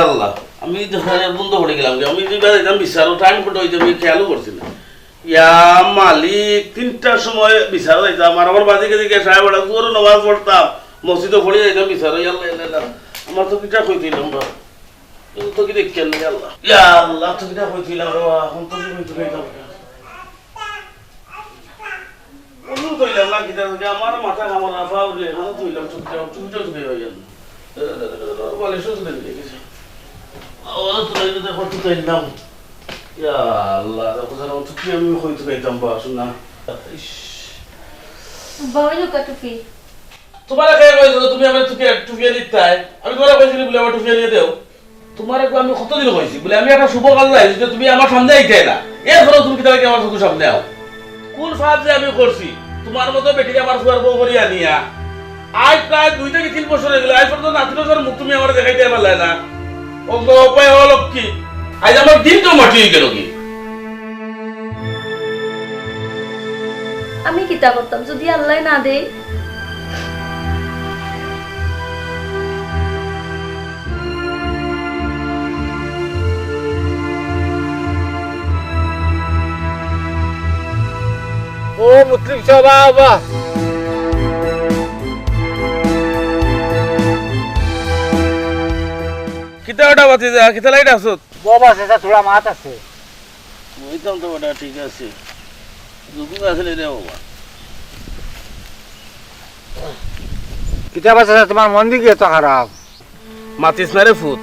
আল্লাহ, আমি বন্ধ করে গেলাম। আমি বিচারো টাইম কোটা হইতে আমি খেয়ালও করছি না। ইয়া মালিক, 3টার সময় বিচারো যাইতাম আর আমার বাজে গেছে গিয়ে সাহেব তোর নামাজ পড়তাম, মসজিদে পড়ে যাইতাম বিচারো। আল্লাহ আমার তো কিটা কইছিলাম তো কি দেখছেন আল্লাহ, ইয়া আল্লাহ তো কিটা কইছিলাম রে, এখন তো কইতে কইতাম বন্ধু কইলাম না কিটা, আমার মাথা কামড় না পাও রে, এখন কইলাম চুপচাপ হয়ে যান বলে সুস্থ হয়ে গেছে। তোমার কতদিন কইছি বলে আমি একটা শুভ কাজ যাই, তুমি আমার সামনে আইতে না, এরপরে তুমি কি আমার চোখের সামনে আও? কোন ফাঁদ যে আমি করছি তোমার মতো বেটিকে আমার ফুয়ার বউ করিয়া নিয়া আজ প্রায় 2 থেকে 3 বছর হয়ে গেল, আজ পর্যন্ত নাতির মুখ তুমি আমার দেখাইতে পারলে না। উপায় হলো কি, আজ আমার দিন তো মাটি হয়ে গেল কি? আমি কিতা করতাম যদি আল্লাহ না দেয়? ও মুসলিম বাবা, কিতা ওটা বাতি যা কিতা লাইট আসত বাবা সেটা থোড়া মাত আছে। ওইতাম তো ওটা ঠিক আছে, দুপুর আসলে রে বাবা। কিতাব আছে তোমার মন দিকে তো খারাপ। মাতিস না রে ফুট,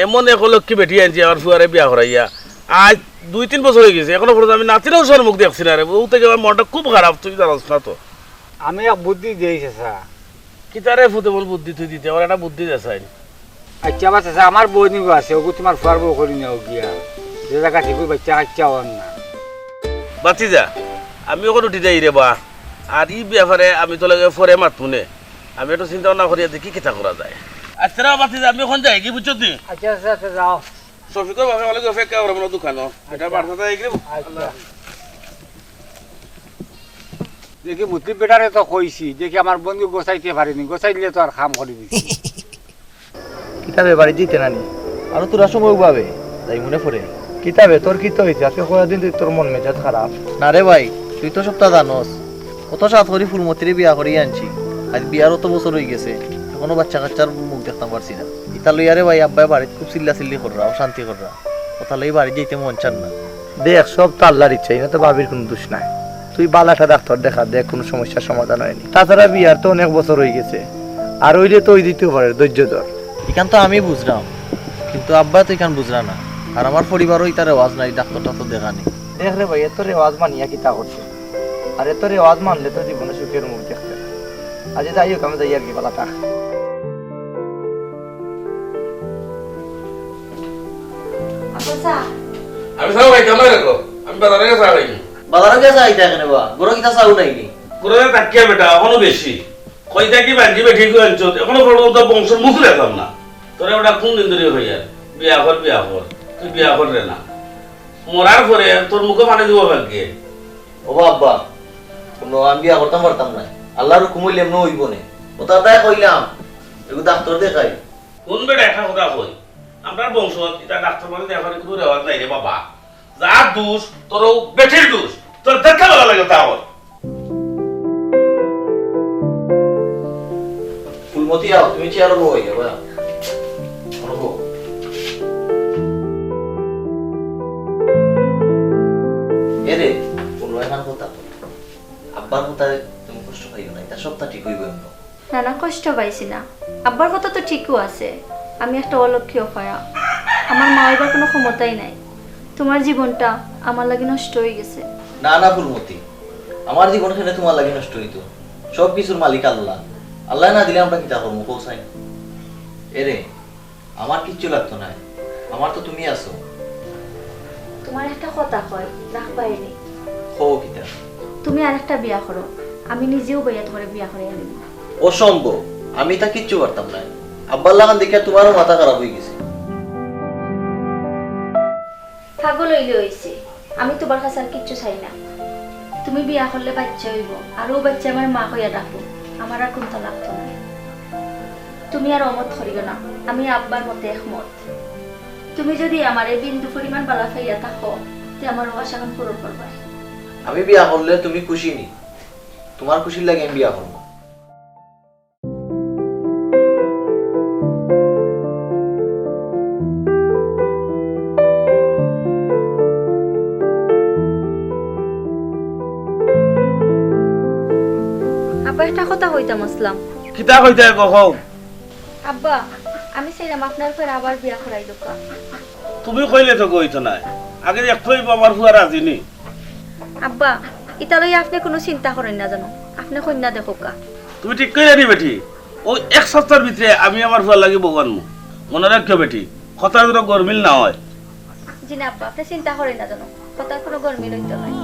এমন এক লক্ষ্মী বেটি আনছি আমার ফুয়ারে বিয়া করাইয়া আজ 2-3 বছর হয়ে গেছে, এখনো পর্যন্ত আমি নাতিরাও সর মুখ দেখছি না রে। ও থেকে আমার মনটা খুব খারাপ, তুই জানাস না তো। আমি এক বুদ্ধি দিয়েছি স্যার। কিতা রে ফুটে বল বুদ্ধি তুই দিতে, আমার একটা বুদ্ধি দেখাই। আচ্ছা বাচ্চা আমার বউ নিব আছে, ওগু তোমার ফুয়ার বউ করি নাও গিয়া, যে জায়গা ঠিক বাচ্চা কাচ্চা হন না। বাতি যা, আমি ওখানে উঠি যাই রে বা। আর ই ব্যাপারে আমি তো লাগে ফরে মাতুনে, আমি একটু চিন্তা ভাবনা করিয়া দেখি কিতা করা যায়। আচ্ছা রে বাতি যা, আমি ওখানে যাই কি বুঝছো তুই? আচ্ছা আচ্ছা যাও। শফিকর বাপে বলে অপেক্ষা করবো না দোকানো, এটা বাড়তে গেলে দেখি মুসলিম বেটারে তো কইছি, দেখি আমার বন্ধু গোসাইতে পারিনি, গোসাই দিলে তো আর খাম করে দিছি। কিতাবে বাড়ি দিতে নানি আর তোরা সময় উবাবে তাই মনে পড়ে। কিতাবে তোর কি তো হয়েছে আজকে কয়েকদিন তুই তোর মন মেজাজ খারাপ না রে ভাই? তুই তো সপ্তাহ জানোস কত সাত করি ফুলমতিরে বিয়া করিয়ে আনছি, আজ বিয়ার অত বছর হয়ে গেছে, এখনো বাচ্চা কাচ্চার মুখ দেখতাম পারছি না। ইতা লইয়ারে ভাই আব্বাই বাড়িতে খুব চিল্লা চিল্লি কররা, অশান্তি কররা, কথা লই বাড়ি যেতে মন চান না। দেখ সব তো আল্লাহর ইচ্ছা, না তো ভাবির কোনো দোষ নাই। তুই বালাটা ডাক্তার দেখা, দেখ কোনো সমস্যার সমাধান হয়নি। তাছাড়া বিয়ার তো অনেক বছর হয়ে গেছে, আর ওইলে তো ওই দিতেও পারে, ধৈর্য ধর। এখান তো আমি বুঝলাম, কিন্তু আব্বা তো এখান বুঝলা না, আর আমার পরিবারও ইতা রেওয়াজ নাই ডাক্তারটা তো দেখানি। দেখ রে ভাই, এত রেওয়াজ মানিয়া কিতা করছে, আর এত রেওয়াজ মানলে তো জীবনে সুখের মুখ দেখতে। আজ যাই হোক, আমি যাই আর কি বালাটা। আমি সব ভাই কেমন রাখো, আমি বাজারে গেছে আইনি। বাজারে গেছে আইতা কেন বা? গরো কিতা চাউ নাইনি? পুরো তাকিয়া বেটা এখনো বেশি কইতা কি বান্ধি বেঠি কই আনছো, এখনো পর্যন্ত বংশের মুখ রেখাম না। তোরা ওটা কোন দিন ধরে হইয়া বিয়া কর তুই বিয়া কর রে না, মরার পরে তোর মুখে পানি দিব ভাগ্যে। ও আব্বা, কোনো আমি বিয়া করতাম পারতাম না, আল্লাহর হুকুম হইলে এমন হইব না। ও তাই কইলাম এগু ডাক্তার দেখাই। কোন বেটা একটা কথা কই, আমরা বংশ এটা ডাক্তার মানে দেখার কোনো রেওয়াজ নাই রে বাবা। যা দোষ তোর বেঠির দোষ, তোর দেখা ভালো লাগে তাও। ফুলমতি আও, তুমি চেয়ার বই যাবা। অনুভব এরে কোনো এখন কথা আব্বার কথা তুমি কষ্ট পাইও না, এটা সবটা ঠিক হইব। না না, কষ্ট পাইছি না। আব্বার কথা তো ঠিকও আছে, আমি একটা অলক্ষী অপায়া। আমার মা হইবার কোনো ক্ষমতাই নাই। তোমার জীবনটা আমার লাগে নষ্ট হয়ে গেছে। না না ফুলমতি, আমার জীবন খেলে তোমার লাগে নষ্ট হইতো। সব কিছুর মালিক আল্লাহ, আল্লাহ না দিলে আমরা কিতা করবো পৌঁছাই। এরে আমার কিচ্ছু লাগতো না, আমার তো তুমি আছো। তোমার একটা কথা কয়, রাখ পাইনি। হো কিতা? তুমি আর একটা বিয়া করো, আমি নিজেও বইয়া তোমার বিয়া করে আনিব। অসম্ভব, আমি তা কিচ্ছু পারতাম না। আব্বার লাগান দেখে তোমারও মাথা খারাপ হয়ে গেছে। পাগল হইলে হইছে, আমি তোমার কাছে আর কিচ্ছু চাই না। তুমি বিয়া করলে বাচ্চা হইব, আর ও বাচ্চা আমার মা হইয়া ডাকবো, আমার আর কোনটা লাগতো না। তুমি আর অমত করিও না, আমি আব্বার মতে একমত। তুমি যদি আমার এই বিন্দু পরিমাণ বালা খাইয়া থাকো, তে আমার আশা এখন পূরণ করবা। আমি বিয়া করলে তুমি খুশি নি, তোমার খুশির লাগে আমি বিয়া করবো। আব্বা একটা কথা হইতাম আসলাম। কিতা কইতে কখন? আব্বা, আমি চাইলাম আপনার ফের আবার বিয়া করাই দোকা। তুমি কইলে তো কইতো না, আগে একটুই বাবার ফুয়া রাজি নি। আব্বা, ইতালই আপনি কোনো চিন্তা করেন না জানো, আপনি কন্যা দেখো কা। তুমি ঠিক কইলে নি বেটি, ওই এক সপ্তাহের ভিতরে আমি আমার ফুয়ার লাগি বগান মনে রাখিও বেটি, কথা কোনো গরমিল না হয়। জি না আব্বা, আপনি চিন্তা করেন না জানো, কথার কোনো গরমি লইতে নাই।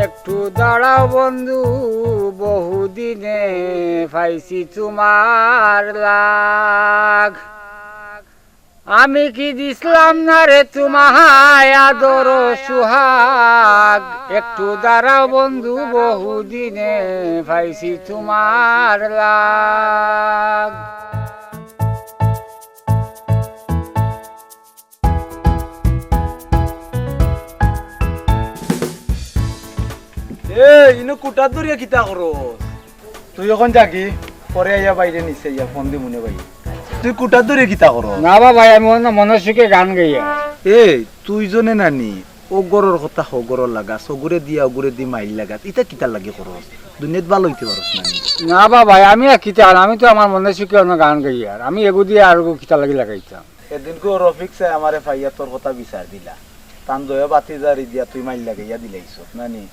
একটু দাঁড়াও বন্ধু, বহুদিনে পাইছি তোমার লাগ। আমি কি দিছিলাম না রে তোমায় আদর সুহাগ। একটু দাঁড়াও বন্ধু, বহুদিনে পাইছি তোমার লাগ। ইনো কুটা দরিয়া কিতা করো? তুই এখন যাকি পরে আইয়া বাইরে নিচে ইয়া ফোন দি মনে ভাই। তুই কুটা দরিয়া কিতা করো? না বাবা, আমি মনের সুখে গান গাইয়া। তুই জনে নানি ও গরর কথা হো গরর লাগা সগুরে দিয়া ওগুরে দি মাইল লাগা ইটা কিতা লাগি করস? দুনিয়াত ভালো হইতে পারস নানি। না বাবা, আমি আর কিতা, আমি তো আমার মনের সুখে অন্য গান গাইয়া, আমি এগু দিয়ে আর কিতা লাগি লাগাইতাম। এদিনকে রফিক সাহেব আমারে ফাইয়া তোর কথা বিচার দিলা, তান দয়া বাতি জারি দিয়া তুই মাইল লাগাইয়া দিলাইছ নানি।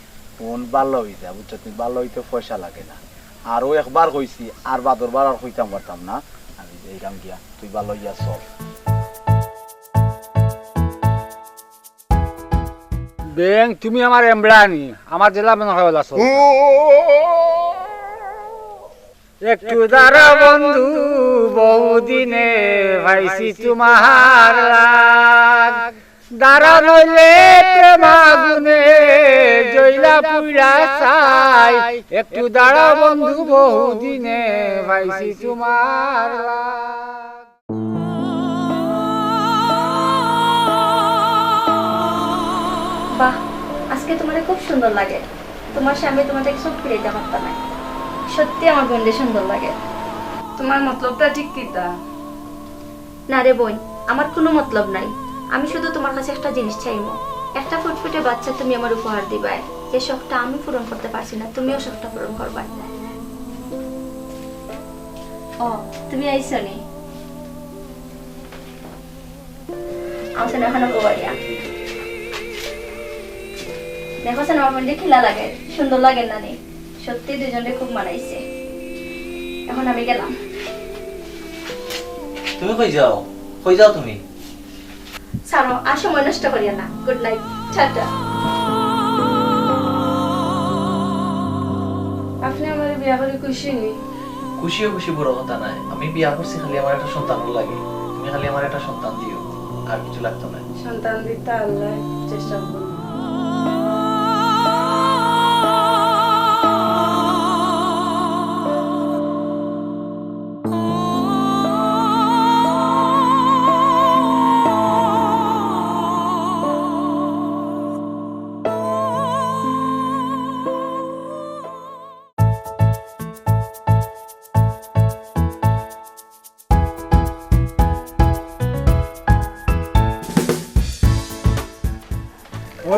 ফোন ভালো হয়ে যা বুঝছো, তুই ভালো হইতে পয়সা লাগে না। আর ও একবার কইছি আর বাদরবার আর কইতাম পারতাম না। আমি এইরাম গিয়া তুই ভালো হইয়া চল। বেং তুমি আমার এমব্রানি, আমার জেলা মনে হয় ওলা চল। একটু দাঁড়া বন্ধু, বহুদিনে পাইছি তোমার লাগ। দাঁড়া নইলে প্রেম আগুনে জইলা পুইরা চাই। একটু দাঁড়া বন্ধু, বহুদিনে পাইছি তোমার লাগ। বাহ, আজকে তোমার খুব সুন্দর লাগে। তোমার স্বামী তোমাদের সব ফিরাইতে পারতাম না। সত্যি আমার বোনদের সুন্দর লাগে। তোমার মতলবটা ঠিক কিতা? না রে বোন, আমার কোনো মতলব নাই। আমি শুধু তোমার কাছে একটা জিনিস চাইবো, একটা ফুটফুটে বাচ্চা তুমি আমার উপহার দিবাই। যে শখটা আমি পূরণ করতে পারছি না, তুমিও শখটা পূরণ করবা। ও, তুমি আইছো নি? আসলে এখনো কোবাইয়া দেখো না, আমার বোনকে খিলা লাগে, সুন্দর লাগে না নি? সত্যি দুজনে খুব মানাইছে। এখন আমি গেলাম। তুমি কই যাও? কই যাও তুমি? ছাড়ো, আর সময় নষ্ট করিয়া না। Good night, tata. আপনি আমার বিয়া করে খুশি নি? খুশিও খুশি বড় কথা নাই। আমি বিয়া করছি খালি আমার একটা সন্তান লাগে। তুমি খালি আমার একটা সন্তান দিও, আর কিছু লাগতো না। সন্তান দিতে আল্লাহ চেষ্টা করব।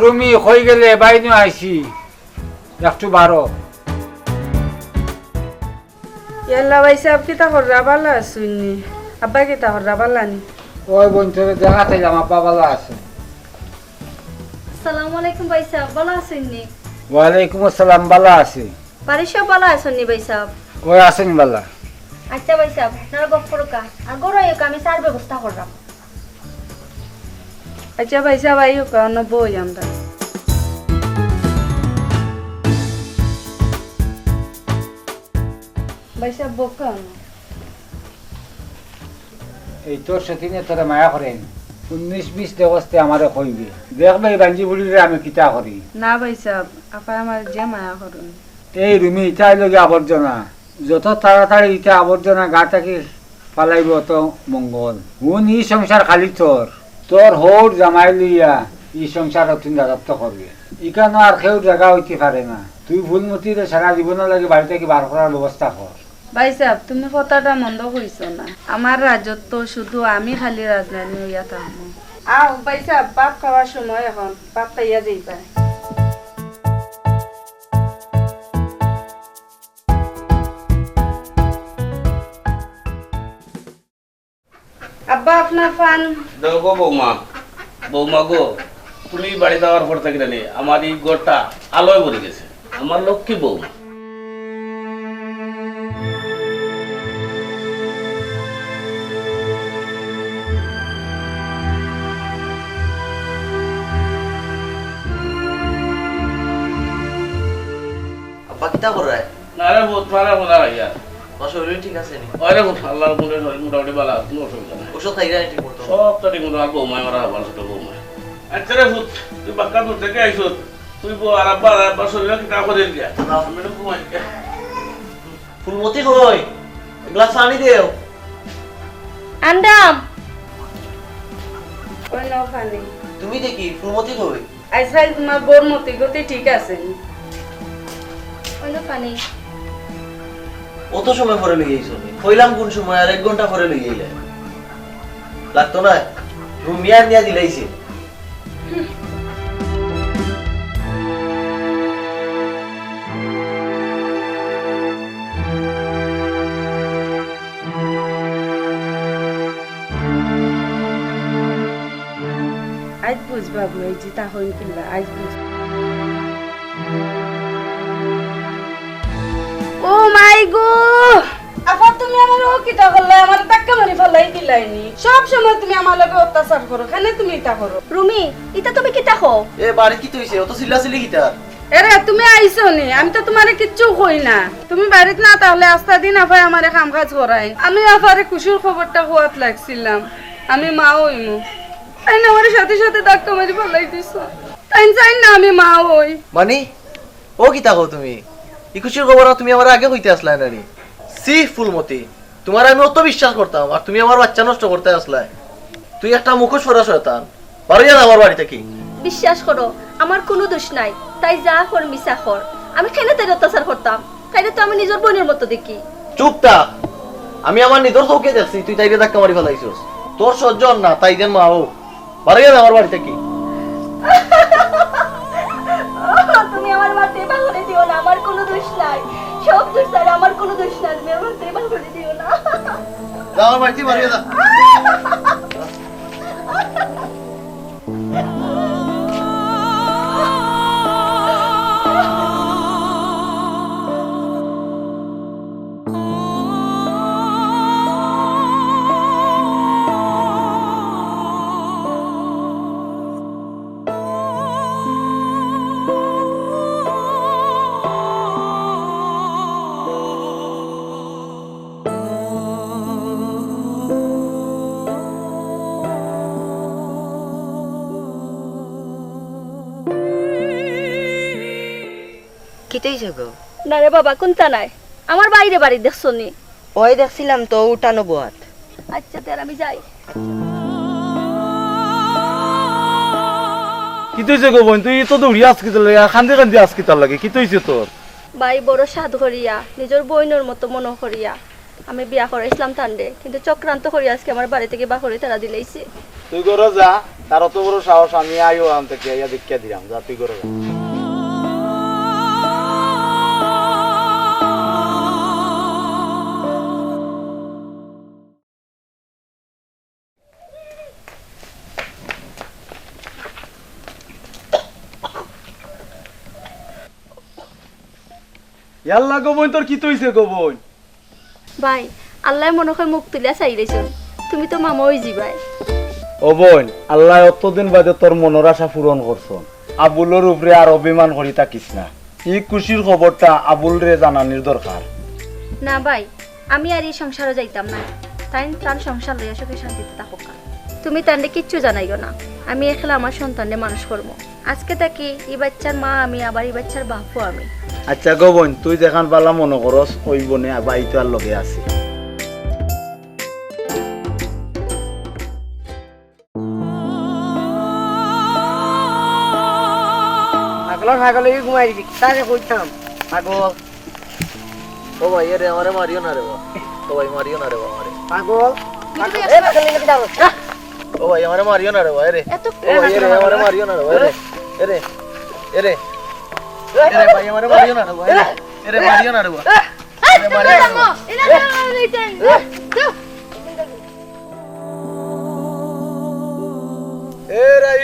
রুমি হয়ে গেলে বাইনু আইছি একটু বারো। ইয়াল্লা ভাই সাহেব কিতা কররা ভালো আসুননি আব্বা কিতা কররা ভালো নি ওই বোন তোরে দেখা চাইলাম আব্বা ভালো আছে। আসসালামু আলাইকুম ভাই সাহেব, ভালো আছেন নি? ওয়ালাইকুম আসসালাম, ভালো আছে। বাড়ির সব ভালো আছেন নি ভাই সাহেব? ওই আছেন ভালো। আচ্ছা ভাই সাহেব, আপনারা গপ করো কা আর গড়াই আমি চার ব্যবস্থা করলাম। আচ্ছা ভাই সাহেব আইও কারণ বই আমরা ভাই সাহেব বকান এই তোর সতীনে তোরা মায়া করেন 19-20 দেবস্তে আমারে কইবে দেখবে এই বাঞ্জি বুড়িরে আমি কিতা করি। না ভাই সাহেব আপা আমার যে মায়া করুন এই রুমি ইটাই লগে আবর্জনা, যত তাড়াতাড়ি ইটা আবর্জনা গাটাকে পালাইব অত মঙ্গল। হুন ই সংসার খালি তোর তোর হোর জামাই লইয়া ই সংসার অতিন রাজত্ব করবে। ইকানো আর কেউ জায়গা হইতে পারে না। তুই ভুলমতিরে সারা জীবনের লাগে বাড়ি থেকে বার করার ব্যবস্থা কর। ভাই সাহেব তুমি কথাটা মন্দ কইছো না, আমার রাজত্ব শুধু আমি খালি রাজধানী হইয়া থাকবো। আও ভাই সাহেব বাপ খাওয়ার সময় এখন বাপ খাইয়া যাইবা। আব্বা আপনার ফান দেখো গো বৌমা, বৌমা গো তুমি বাড়ি যাওয়ার পর থেকে জানি আমার এই ঘরটা আলোয় ভরে গেছে। আমার লক্ষ্মী বৌমা। আব্বা কিতা করে? না রে বহুত মারা মনে হয় ইয়ার। তোমার শরীর ঠিক আছে নি? ওরে আল্লাহর মনে শরীর মোটামুটি ভালো, কোনো অসুবিধা নাই। ওষুধ খাইরা ঠিক মতো? সব তো ঠিক মতো আর বৌমায় মারা ভালো ছোট বৌমায়। আচ্ছা রে ভূত, তুই বাক্কা দূর থেকে আইস, তুই বউ আর আব্বা শরীরে কিতা করে দিয়া আমি তো ঘুমাই। ফুলমতি কই? গ্লাস পানি দেও। আন্দাম ওই নাও ফানি তুমি দেখি ফুলমতি কই? আজকাল তোমার বোর মতি গতি ঠিক আছে নি? অন্য পানি অত সময় পরে লই আইছো নি? কইলাম কোন সময় আর 1 ঘন্টা পরে লই আইলে। লাগতো না? রুমিয়া নিয়া দিলাইছে। আজ বুঝ বাবু এই যে তা হইন কিল্লা আজ বুঝ। ও মাই গো আপা তুমি আমার ও কিটা করলে আমার টাক্কা মারি ফেলাই দিলাইনি। সব সময় তুমি আমার লগে অত্যাচার করো, কেন তুমি এটা করো? রুমি ইটা তুমি কিতা খো? এ বাড়ি কি তইছে? অত চিল্লাচিল্লি কিটা? এরে তুমি আইছো নি, আমি তো তোমারে কিচ্ছু কই না। তুমি বাড়িতে না তাহলে আস্তা দিন আফাই আমারে কাম কাজ করাই। আমি আফারে খুশির খবরটা হওয়াত লাগছিলাম, আমি মা হইমু। তাই না আমার সাথে সাথে ধাক্কা মারি ফেলাই দিছ। তাই চাই না আমি মা হই। মানে ও কিতা কও তুমি? ইকুশির খবর তুমি আমার আগে কইতে আসলা নানি? সি ফুলমতি, তোমার আমি অত বিশ্বাস করতাম আর তুমি আমার বাচ্চা নষ্ট করতে আসলা। তুই একটা মুখোশ পরা শয়তান। পারিয়া না আমার বাড়িতে কি? বিশ্বাস করো আমার কোনো দোষ নাই, তাই যা কর মিছা কর। আমি কেন তাই অত্যাচার করতাম? তাইলে তো আমি নিজের বোনের মতো দেখি। চুপ থাক। আমি আমার নিজের চোখে দেখছি তুই তাইরে ধাক্কা মারি ফেলাইছস। তোর সহ্য হন না, তাই দেন মা ও। পারিয়া না আমার বাড়িতে কি? তুমি আমার মারতে বাহরে দিও না, আমার কোনো দোষ নাই। সব দোষ তার, আমার কোনো দোষ নাই। তুমি আমার মারতে বাহরে দিও না। যা আমার বাড়িতে পারিয়া যা। কিতেইছে গো? না রে বাবা, কোনটা নাই, আমার বাইরে বাড়ি দেখছো নি? ওই দেখছিলাম তো উঠানো বোয়াত। আচ্ছা তার আমি যাই। কি তৈছে গো বোন? তুই তো দৌড়ি আজকে তোর লাগে কান্দে কান্দে আজকে তার লাগে কি তৈছে তোর? ভাই বড় সাধ করিয়া নিজের বইনের মতো মনে করিয়া আমি বিয়া করাইছিলাম তান্ডে, কিন্তু চক্রান্ত করিয়া আজকে আমার বাড়ি থেকে বাহরে তারা দিলেইছে। তুই গরো যা, তার অত বড় সাহস আমি আইও আম থেকে ইয়া দেখিয়া দিলাম যা তুই করে যা। ইয়াল্লা গোবন তোর কি তৈছে গোবন? ভাই আল্লাহ মনে হয় মুখ তুলিয়া চাই রেছন, তুমি তো মামা ওই যাবাই। ও বোন, আল্লাহ অতদিন বাদে তোর মনের আশা পূরণ করছন। আবুলের উপরে আর অভিমান করি থাকিস না। এই খুশির খবরটা আবুল রে জানানির দরকার। না ভাই, আমি আর এই সংসারে যাইতাম না। তাই তার সংসার লইয়া সুখে শান্তিতে থাকুক। তুমি তান্ডে কিচ্ছু জানাইও না, আমি একলা আমার সন্তানকে মানুষ করবো। আজকে থাকি এই বাচ্চার মা আমি, আবার এই বাচ্চার বাপও আমি। আচ্ছা গো বোন, তুই যেখান পালা মনে করস ওই বনে বাইতো আর লগে আছে। পাগল পাগল ঘুমাই দিবি তাকে কইতাম পাগল ও ভাই রে আমারে মারিও না রে বা ও ভাই মারিও না রে বা আমারে পাগল এ পাগল নিকে দাও ও ভাই আমারে মারিও না রে বা রে এত ও ভাই রে আমারে মারিও না রে বা রে এরে এরে এরে ভাই আমারে মারিও না রে বা এরে মারিও না রে বা এরে মারিও না এ রাই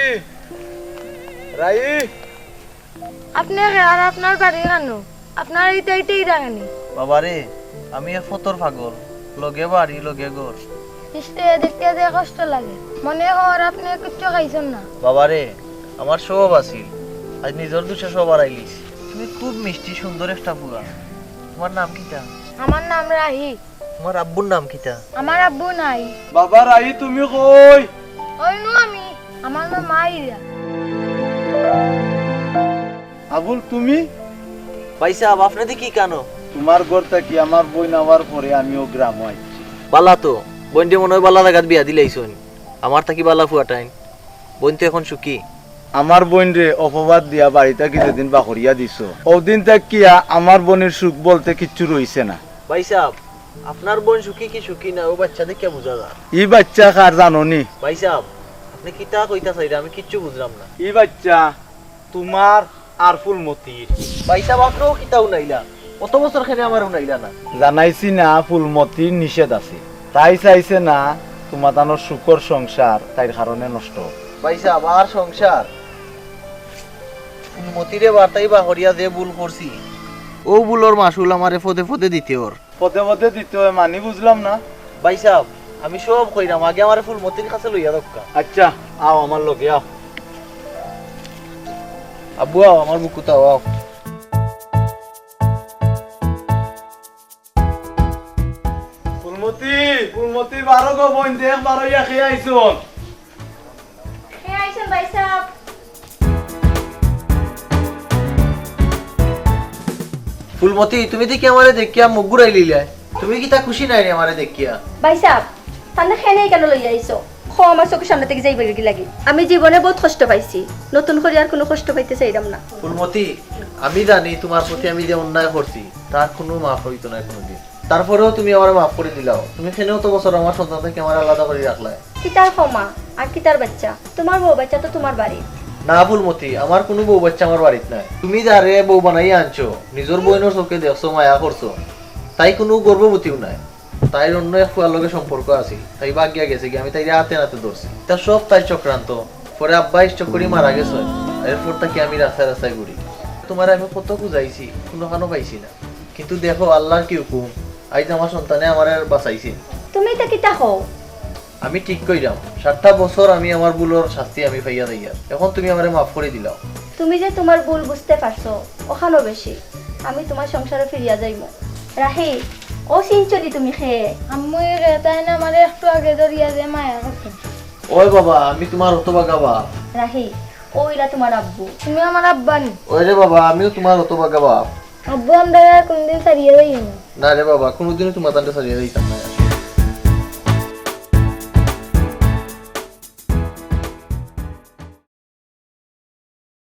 রাই, আপনি আর আপনার বাড়ি কেন? আপনার এইটাই রাঙানি বাবা রে আমি এক ফতর পাগল, লগে বাড়ি লগে ঘর। দেখতে যে কষ্ট লাগে, মনে হয় আপনি কিচ্ছু খাইছেন না। বাবা রে আমার সব আছিল, আজ নিজের দুশে সব আড়াইলিস। তুমি খুব মিষ্টি সুন্দর একটা বুয়া। তোমার নাম কিটা? আমার নাম রাহি। তোমার আব্বুর নাম কিটা? আমার আব্বু নাই। বাবা রাই তুমি কই? ওই নু আমি, আমার মা মাইরা। আবুল তুমি? পয়সা আপনাদের কি কেন? তোমার ঘর থেকে আমার বই নেওয়ার পরে আমিও গ্রাম আইছি। বালা তো বোনটি মনে হয় বালা জায়গাত বিয়া দিলাইছন। আমার থাকি বালা ফুয়াটাইন। বোন তো এখন সুখী। আমার বোন রে অপবাদ দিয়া বাড়িতে কিছুদিন বাকরিয়া দিছ। ওদিন থাকিয়া আমার বোনের সুখ বলতে কিচ্ছু রইছে না। ভাই সাহেব আপনার বোন সুখী কি সুখী না ও বাচ্চা দেখে বোঝা যায়। ই বাচ্চা কার জাননি? ভাই সাহেব আপনি কিতা কইতা চাইরা আমি কিচ্ছু বুঝলাম না। ই বাচ্চা তোমার আর ফুলমতির। ভাই সাহেব আপনিও কিতা উনাইলা? কত বছর খেলে আমার উনাইলা না? জানাইছি না ফুলমতির নিষেধ আছে। তাই চাইছে না তোমার তানোর সুখর সংসার তাই কারণে নষ্ট। ভাই সাহেব আর সংসার মতিরে বার্তাই বাহরিয়া যে ভুল করছি ও ভুলোর মাসুল আমারে ফদে ফদে দিতে ওর। পদে পদে দিতে হয় মানি বুঝলাম না। ভাই সাহেব আমি সব কইরাম, আগে আমার ফুল মতির কাছে লইয়া দক্কা। আচ্ছা আও আমার লগে আও। আব্বু আও আমার বুকুতা আও। ফুলমতি ফুলমতি বারো গো বোন দেখ বারো ইয়া খেয়ে আইসুন। হ্যাঁ আইছেন ভাই সাহেব। ফুলমতি তুমি দেখি আমারে দেখিয়া মুখ ঘুরাই লিলা, তুমি কি তা খুশি নাই রে আমারে দেখিয়া? ভাই সাহেব তান্ডে খেয়ে কেন লইয়া আইছো? আমার চোখের সামনে থেকে যাইবার কি লাগে? আমি জীবনে বহুত কষ্ট পাইছি, নতুন করে আর কোনো কষ্ট পাইতে চাইলাম না। ফুলমতি আমি জানি তোমার প্রতি আমি যে অন্যায় করছি তার কোনো মাফ হইতো না কোনোদিন। তারপরেও তুমি আমার মাফ করে দিলাও। তুমি খেনেও তো বছর আমার সন্তান থেকে আমার আলাদা করে রাখলাই। কিতার ক্ষমা আর কিতার বাচ্চা? তোমার বউ বাচ্চা তো তোমার বাড়ি। না ফুলমতি আমার কোনো বউ বাচ্চা আমার বাড়িতে নাই। তুমি যারে বউ বানাই আনছো নিজের বইনের চোখে দেখছো মায়া করছো, তাই কোনো গর্ভবতীও নাই। তাই অন্য এক ফুয়ার লগে সম্পর্ক আছে, তাই বাগিয়া গেছে কি আমি তাই হাতে নাতে ধরছি। তা সব তাই চক্রান্ত। পরে আব্বা স্টক করে মারা গেছে, এরপর তাকে আমি রাস্তায় রাস্তায় ঘুরি। তোমার আমি কত খুঁজাইছি কোনো খানো পাইছি না, কিন্তু দেখো আল্লাহর কি হুকুম, আজ আমার সন্তানে আমার বাঁচাইছে। তুমি তো কিতা হও? আমি ঠিক কইরাম 7টা বছর আমি আমার ভুলের শাস্তি আমি পাইয়া দিই। এখন তুমি আমারে মাফ করে দিলাও। তুমি যে তোমার ভুল বুঝতে পারছো ওখানেও বেশি। আমি তোমার সংসারে ফিরিয়া যাইব। রাহি ও সিনচলি তুমি খেয়ে আম্মু তাই না আমার একটু আগে ধরিয়া যে মায়া করতেন। ওই বাবা আমি তোমার হতভাগা বাপ। রাহি ওইরা তোমার আব্বু। তুমি আমার আব্বা নি? ওই রে বাবা আমিও তোমার হতভাগা বাপ। আব্বু আমরা কোনদিন ছাড়িয়ে যাই না। না রে বাবা কোনোদিনও তোমার তান্ডে ছাড়িয়ে দিতাম।